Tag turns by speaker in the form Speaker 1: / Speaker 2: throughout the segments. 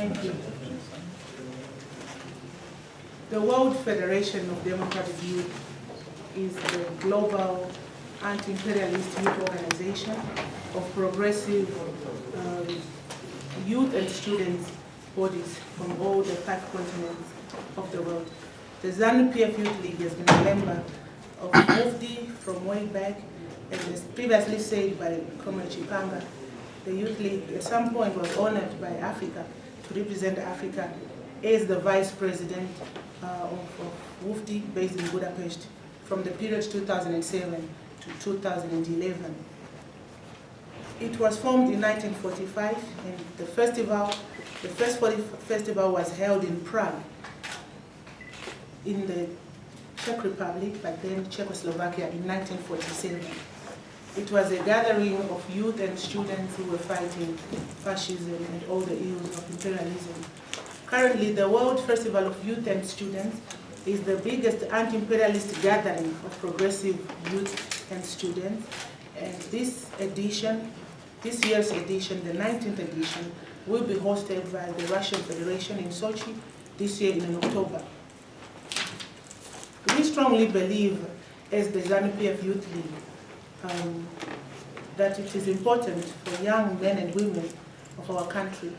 Speaker 1: Thank you. The World Federation of Democratic Youth is the global anti-imperialist youth organization of progressive youth and students bodies from all the 5 continents of the world. The ZANU-PF Youth League has been a member of WFDY from way back, and as previously said by Comrade Chipanga, the Youth League at some point was honored by Africa to represent Africa as the Vice President of WFDY based in Budapest from the period 2007 to 2011. It was formed in 1945, and the first festival was held in Prague, in the Czech Republic, back then Czechoslovakia, in 1947. It was a gathering of youth and students who were fighting fascism and all the ills of imperialism. Currently, the World Festival of Youth and Students is the biggest anti-imperialist gathering of progressive youth and students. And this year's edition, the 19th edition, will be hosted by the Russian Federation in Sochi this year in October. We strongly believe, as the ZANU-PF Youth League, that it is important for young men and women of our country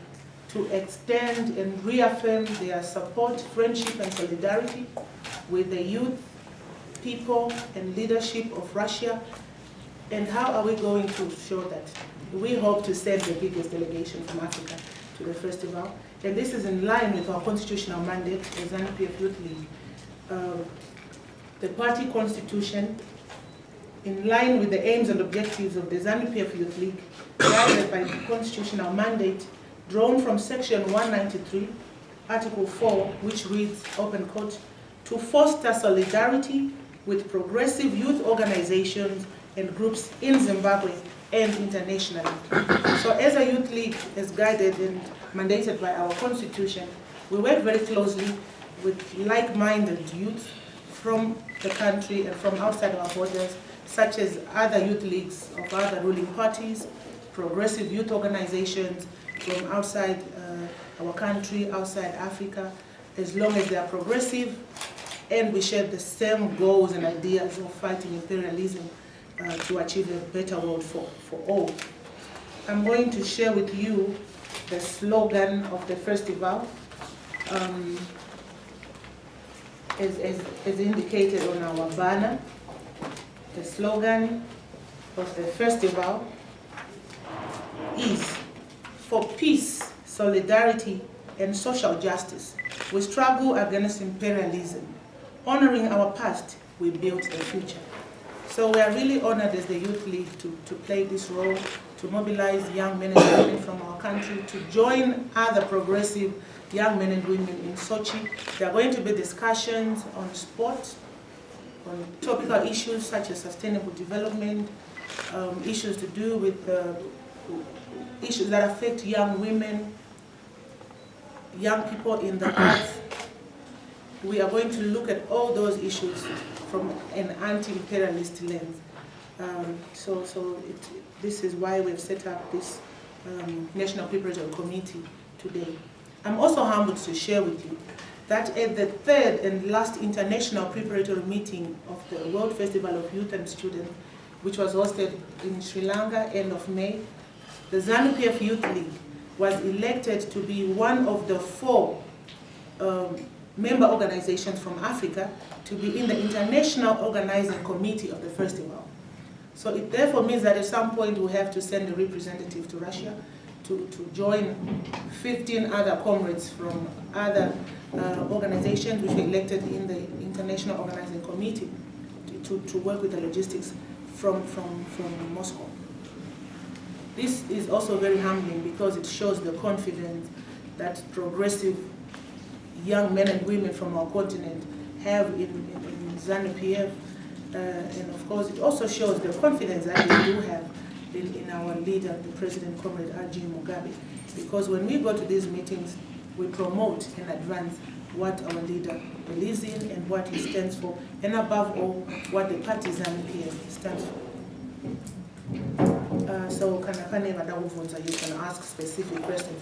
Speaker 1: to extend and reaffirm their support, friendship, and solidarity with the youth, people, and leadership of Russia. And how are we going to show that? We hope to send the biggest delegation from Africa to the festival. And this is in line with our constitutional mandate as ZANU-PF Youth League. The party constitution, in line with the aims and objectives of the ZANU-PF Youth League, guided by the constitutional mandate drawn from Section 193, Article 4, which reads, open quote, to foster solidarity with progressive youth organizations and groups in Zimbabwe and internationally. So as a youth league, as guided and mandated by our constitution, we work very closely with like-minded youth from the country and from outside our borders, such as other youth leagues of other ruling parties, progressive youth organizations from outside our country, outside Africa, as long as they are progressive and we share the same goals and ideas of fighting imperialism to achieve a better world for all. I'm going to share with you the slogan of the festival, as indicated on our banner. The slogan of the festival is, for peace, solidarity, and social justice, we struggle against imperialism. Honoring our past, we build the future. So we are really honored as the Youth League to play this role, to mobilize young men and women from our country to join other progressive young men and women in Sochi. There are going to be discussions on sport, on topical issues such as sustainable development, issues to do with issues that affect young women, young people in the arts. We are going to look at all those issues from an anti-imperialist lens. This is why we've set up this National Preparatory Committee today. I'm also humbled to share with you that at the 3rd and last international preparatory meeting of the World Festival of Youth and Students, which was hosted in Sri Lanka end of May, the ZANU-PF Youth League was elected to be one of the 4 member organizations from Africa to be in the International Organizing Committee of the festival. So it therefore means that at some point we have to send a representative to Russia to join 15 other comrades from other organizations which were elected in the International Organizing Committee to work with the logistics from Moscow. This is also very humbling because it shows the confidence that progressive young men and women from our continent have in ZANU-PF, and of course it also shows the confidence that we do have in our leader, the President Comrade R.G. Mugabe, because when we go to these meetings, we promote and advance what our leader believes in and what he stands for, and above all, what the party ZANU-PF stands for. So, you can ask specific questions.